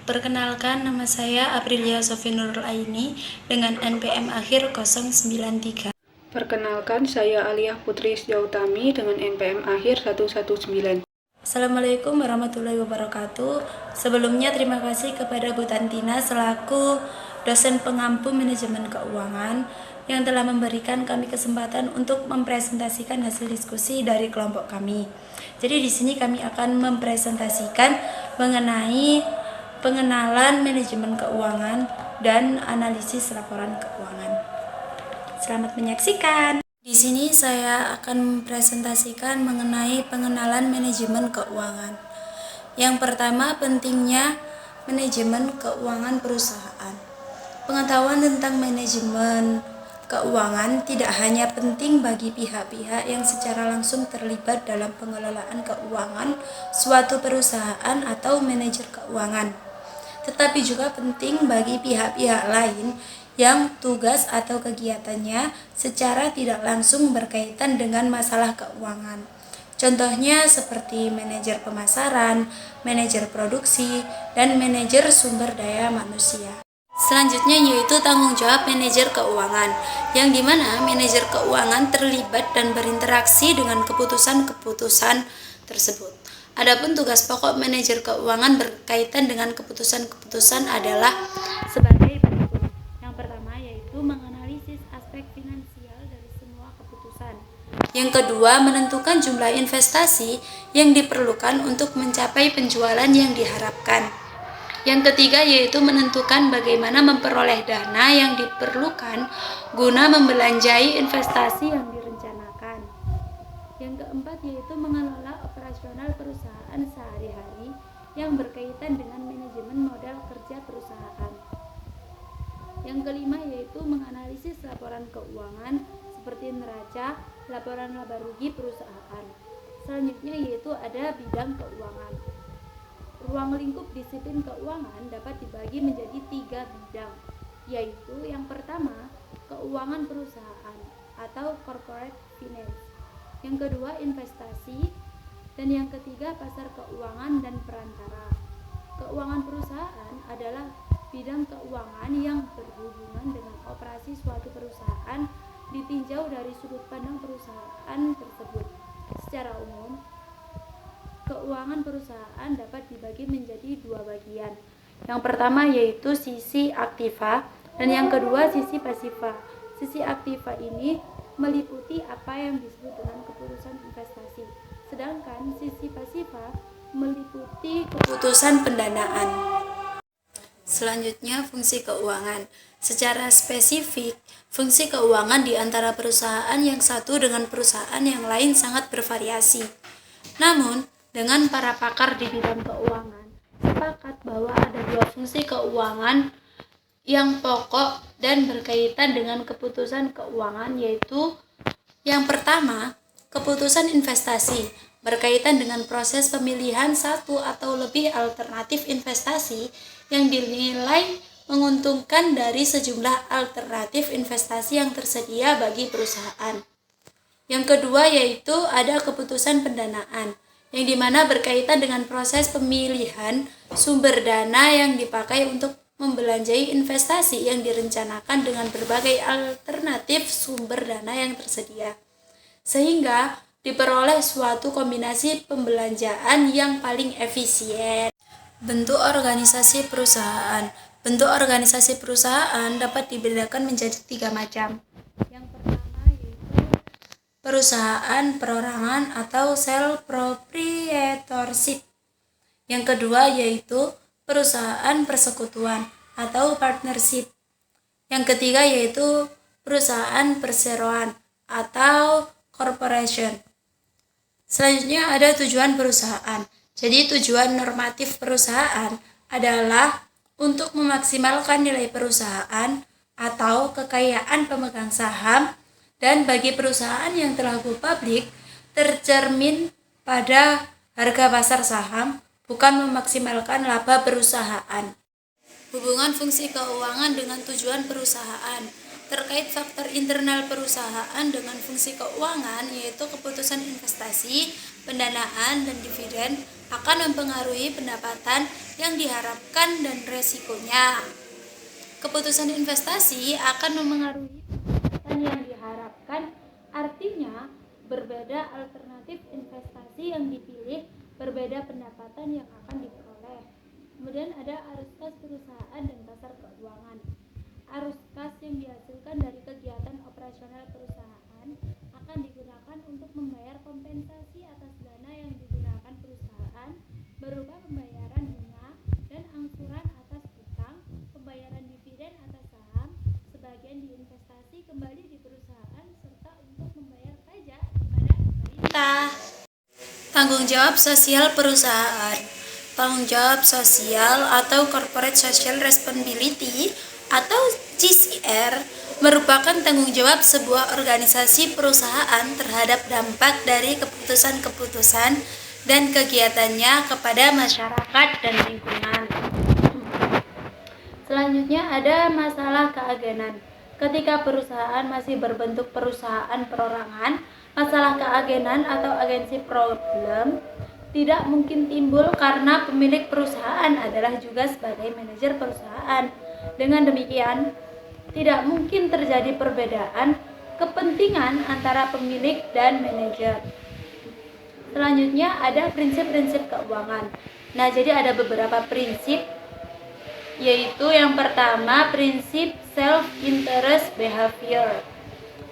Perkenalkan, nama saya Aprilia Sofi Nurul Aini dengan NPM akhir 093. Perkenalkan, saya Aliyah Putri Syautami dengan NPM akhir 119. Assalamualaikum warahmatullahi wabarakatuh. Sebelumnya terima kasih kepada Bu Tantina selaku dosen pengampu manajemen keuangan yang telah memberikan kami kesempatan untuk mempresentasikan hasil diskusi dari kelompok kami. Jadi di sini kami akan mempresentasikan mengenai pengenalan manajemen keuangan dan analisis laporan keuangan. Selamat menyaksikan. Di sini saya akan mempresentasikan mengenai pengenalan manajemen keuangan. Yang pertama, pentingnya manajemen keuangan perusahaan. Pengetahuan tentang manajemen keuangan tidak hanya penting bagi pihak-pihak yang secara langsung terlibat dalam pengelolaan keuangan suatu perusahaan atau manajer keuangan, tetapi juga penting bagi pihak-pihak lain yang tugas atau kegiatannya secara tidak langsung berkaitan dengan masalah keuangan. Contohnya seperti manajer pemasaran, manajer produksi, dan manajer sumber daya manusia. Selanjutnya yaitu tanggung jawab manajer keuangan, yang dimana manajer keuangan terlibat dan berinteraksi dengan keputusan-keputusan tersebut. Adapun tugas pokok manajer keuangan berkaitan dengan keputusan-keputusan adalah sebagai berikut. Yang pertama yaitu menganalisis aspek finansial dari semua keputusan. Yang kedua, menentukan jumlah investasi yang diperlukan untuk mencapai penjualan yang diharapkan. Yang ketiga yaitu menentukan bagaimana memperoleh dana yang diperlukan guna membelanjai investasi yang direncanakan. Yang keempat yaitu mengelola operasional perusahaan sehari-hari yang berkaitan dengan manajemen modal kerja perusahaan. Yang kelima yaitu menganalisis laporan keuangan seperti neraca, laporan laba rugi perusahaan. Selanjutnya yaitu ada bidang keuangan. Ruang lingkup disiplin keuangan dapat dibagi menjadi 3 bidang, yaitu yang pertama, keuangan perusahaan atau corporate finance. Yang kedua, investasi, dan yang ketiga, pasar keuangan dan perantara. Keuangan perusahaan adalah bidang keuangan yang berhubungan dengan operasi suatu perusahaan ditinjau dari sudut pandang perusahaan tersebut. Secara umum, keuangan perusahaan dapat dibagi menjadi 2 bagian. Yang pertama yaitu sisi aktiva dan yang kedua sisi pasiva. Sisi aktiva ini meliputi apa yang disebut dengan keputusan investasi, sedangkan sisi pasiva meliputi keputusan pendanaan. Selanjutnya, fungsi keuangan. Secara spesifik, fungsi keuangan di antara perusahaan yang satu dengan perusahaan yang lain sangat bervariasi. Namun, dengan para pakar di bidang keuangan sepakat bahwa ada 2 fungsi keuangan yang pokok dan berkaitan dengan keputusan keuangan, yaitu yang pertama, keputusan investasi berkaitan dengan proses pemilihan satu atau lebih alternatif investasi yang dinilai menguntungkan dari sejumlah alternatif investasi yang tersedia bagi perusahaan. Yang kedua yaitu ada keputusan pendanaan, yang dimana berkaitan dengan proses pemilihan sumber dana yang dipakai untuk membelanjai investasi yang direncanakan dengan berbagai alternatif sumber dana yang tersedia, sehingga diperoleh suatu kombinasi pembelanjaan yang paling efisien. Bentuk organisasi perusahaan. Bentuk organisasi perusahaan dapat dibedakan menjadi 3 macam. Yang pertama yaitu perusahaan perorangan atau sole proprietorship. Yang kedua yaitu perusahaan persekutuan atau partnership. Yang ketiga yaitu perusahaan perseroan atau corporation. Selanjutnya ada tujuan perusahaan. Jadi tujuan normatif perusahaan adalah untuk memaksimalkan nilai perusahaan atau kekayaan pemegang saham, dan bagi perusahaan yang telah go public tercermin pada harga pasar saham, bukan memaksimalkan laba perusahaan. Hubungan fungsi keuangan dengan tujuan perusahaan. terkait faktor internal perusahaan dengan fungsi keuangan, yaitu keputusan investasi, pendanaan, dan dividen akan mempengaruhi pendapatan yang diharapkan dan resikonya. Keputusan investasi akan memengaruhi pendapatan yang diharapkan, artinya berbeda alternatif investasi yang dipilih, berbeda pendapatan yang akan diperoleh. Kemudian ada arus kas perusahaan dan pasar keuangan. Arus kas yang dihasilkan dari kegiatan operasional perusahaan akan digunakan untuk membayar kompensasi atas dana yang digunakan perusahaan berupa pembayaran bunga dan angsuran atas utang, pembayaran dividen atas saham, sebagian diinvestasi kembali di perusahaan, serta untuk membayar pajak kepada pemerintah. Tanggung jawab sosial perusahaan. Tanggung jawab sosial atau Corporate Social Responsibility atau CSR merupakan tanggung jawab sebuah organisasi perusahaan terhadap dampak dari keputusan-keputusan dan kegiatannya kepada masyarakat dan lingkungan. Selanjutnya ada masalah keagenan. Ketika perusahaan masih berbentuk perusahaan perorangan, masalah keagenan atau agency problem tidak mungkin timbul karena pemilik perusahaan adalah juga sebagai manajer perusahaan. Dengan demikian, tidak mungkin terjadi perbedaan kepentingan antara pemilik dan manajer. Selanjutnya ada prinsip-prinsip keuangan. Nah, jadi ada beberapa prinsip, yaitu yang pertama prinsip self-interest behavior.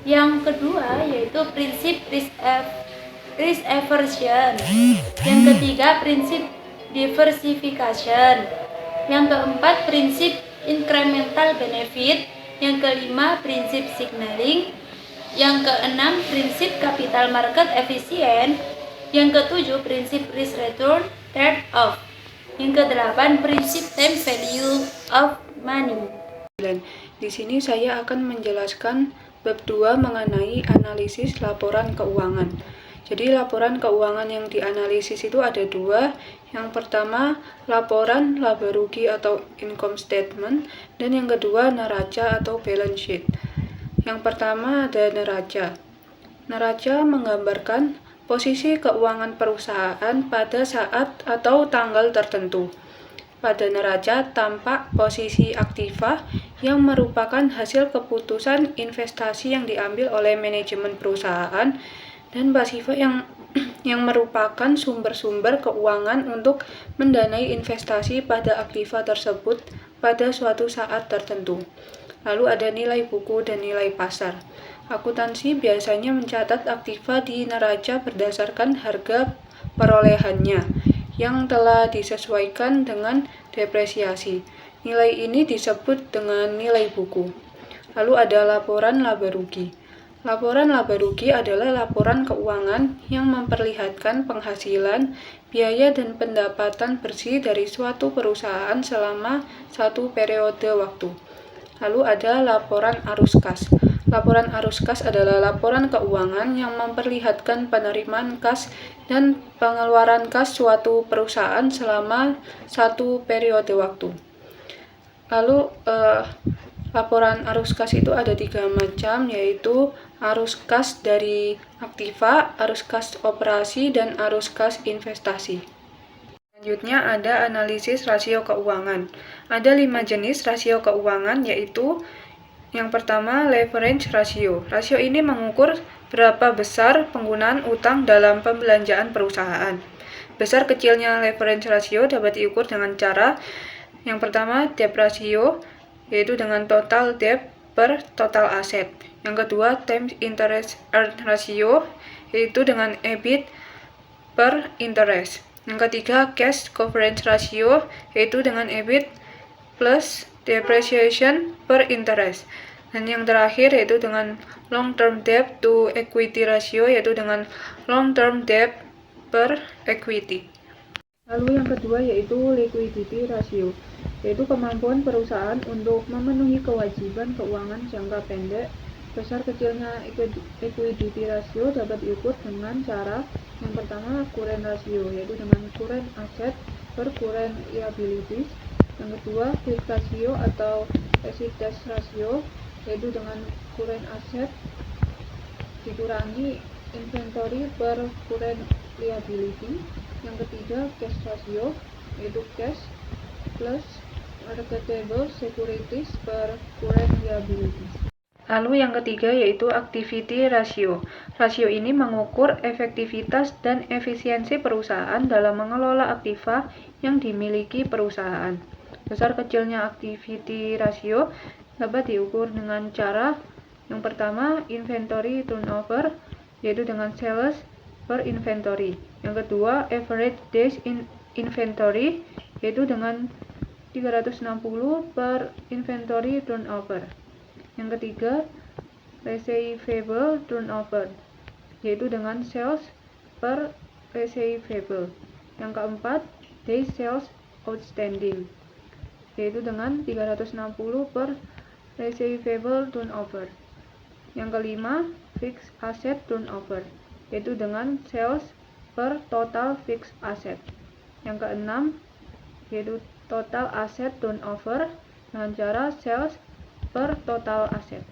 Yang kedua yaitu prinsip risk aversion. Yang ketiga prinsip diversification. Yang keempat prinsip incremental benefit. Yang kelima prinsip signaling. Yang keenam prinsip capital market efficient. Yang ketujuh prinsip risk return trade-off. Yang kedelapan prinsip time value of money. Di sini saya akan menjelaskan bab 2 mengenai analisis laporan keuangan. Jadi laporan keuangan yang dianalisis itu ada dua. Yang pertama laporan laba rugi atau income statement, dan yang kedua neraca atau balance sheet. Yang pertama ada neraca. Neraca menggambarkan posisi keuangan perusahaan pada saat atau tanggal tertentu. Pada neraca tampak posisi aktiva yang merupakan hasil keputusan investasi yang diambil oleh manajemen perusahaan, dan pasifa yang merupakan sumber-sumber keuangan untuk mendanai investasi pada aktiva tersebut pada suatu saat tertentu. Lalu ada nilai buku dan nilai pasar. Akuntansi biasanya mencatat aktiva di neraca berdasarkan harga perolehannya yang telah disesuaikan dengan depresiasi. Nilai ini disebut dengan nilai buku. Lalu ada laporan laba rugi. Laporan laba rugi adalah laporan keuangan yang memperlihatkan penghasilan, biaya, dan pendapatan bersih dari suatu perusahaan selama satu periode waktu. Lalu ada laporan arus kas. Laporan arus kas adalah laporan keuangan yang memperlihatkan penerimaan kas dan pengeluaran kas suatu perusahaan selama satu periode waktu. Lalu laporan arus kas itu ada 3 macam, yaitu arus kas dari aktiva, arus kas operasi, dan arus kas investasi. Selanjutnya ada analisis rasio keuangan. Ada 5 jenis rasio keuangan, yaitu yang pertama leverage ratio. Rasio ini mengukur berapa besar penggunaan utang dalam pembelanjaan perusahaan. Besar kecilnya leverage ratio dapat diukur dengan cara yang pertama debt ratio, yaitu dengan total debt per total aset. Yang kedua times interest earned ratio, yaitu dengan EBIT per interest. Yang ketiga cash coverage ratio, yaitu dengan EBIT plus depreciation per interest. Dan yang terakhir yaitu dengan long term debt to equity ratio, yaitu dengan long term debt per equity. Lalu yang kedua yaitu liquidity ratio, yaitu kemampuan perusahaan untuk memenuhi kewajiban keuangan jangka pendek. Besar kecilnya liquidity ratio dapat diukur dengan cara yang pertama current ratio, yaitu dengan current asset per current liabilities. Yang kedua quick ratio atau exit dash ratio, yaitu dengan current asset dikurangi inventory per current liability. Yang ketiga cash ratio, yaitu cash plus marketable securities per current liabilities. Lalu yang ketiga yaitu activity ratio. Rasio ini mengukur efektivitas dan efisiensi perusahaan dalam mengelola aktiva yang dimiliki perusahaan. Besar kecilnya activity ratio dapat diukur dengan cara yang pertama inventory turnover, yaitu dengan sales per inventory. Yang kedua average days in inventory, yaitu dengan 360 per inventory turnover. Yang ketiga receivable turnover, yaitu dengan sales per receivable. Yang keempat day sales outstanding, yaitu dengan 360 per receivable turnover. Yang kelima fixed asset turnover, yaitu dengan sales per total fixed asset. Yang keenam yaitu total asset turnover dengan cara sales per total asset.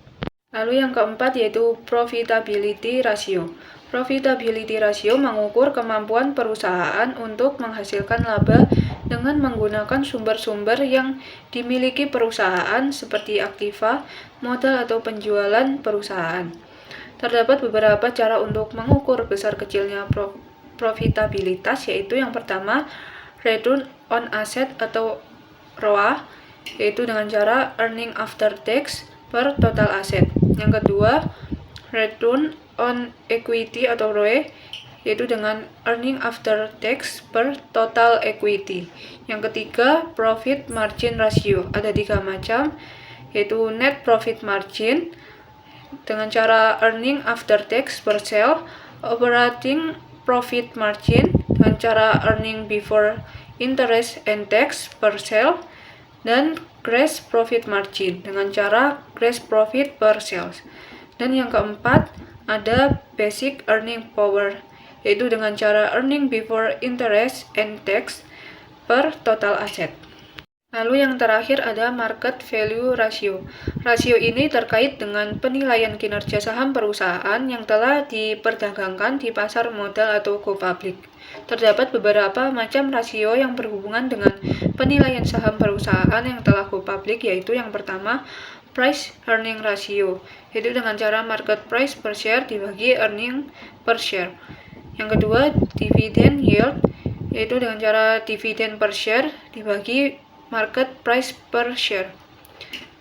Lalu yang keempat yaitu profitability ratio. Profitability ratio mengukur kemampuan perusahaan untuk menghasilkan laba dengan menggunakan sumber-sumber yang dimiliki perusahaan seperti aktiva, modal atau penjualan perusahaan. Terdapat beberapa cara untuk mengukur besar kecilnya profitabilitas, yaitu yang pertama return on asset atau ROA, yaitu dengan cara earning after tax per total asset. Yang kedua return on equity atau ROE, yaitu dengan earning after tax per total equity. Yang ketiga profit margin ratio, ada 3 macam, yaitu net profit margin dengan cara earning after tax per sale, operating profit margin dengan cara earning before interest and tax per sale, dan gross profit margin dengan cara gross profit per sales. Dan yang keempat ada basic earning power, yaitu dengan cara earning before interest and tax per total asset. Lalu yang terakhir ada market value ratio. Rasio ini terkait dengan penilaian kinerja saham perusahaan yang telah diperdagangkan di pasar modal atau go public. Terdapat beberapa macam rasio yang berhubungan dengan penilaian saham perusahaan yang telah go public, yaitu yang pertama price earning ratio, yaitu dengan cara market price per share dibagi earning per share. Yang kedua dividend yield, yaitu dengan cara dividend per share dibagi market price per share.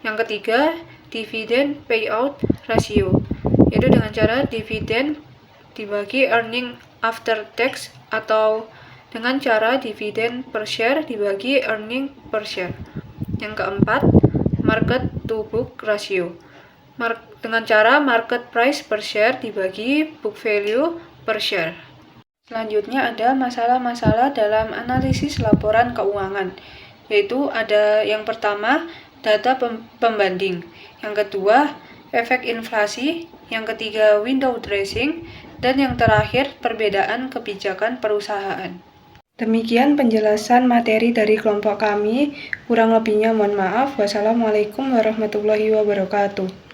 Yang ketiga dividend payout ratio, yaitu dengan cara dividen dibagi earning after tax atau dengan cara dividen per share dibagi earning per share. Yang keempat market to book ratio, dengan cara market price per share dibagi book value per share. Selanjutnya ada masalah-masalah dalam analisis laporan keuangan, yaitu ada yang pertama data pembanding, yang kedua efek inflasi, yang ketiga window dressing, dan yang terakhir perbedaan kebijakan perusahaan. Demikian penjelasan materi dari kelompok kami, kurang lebihnya mohon maaf. Wassalamualaikum warahmatullahi wabarakatuh.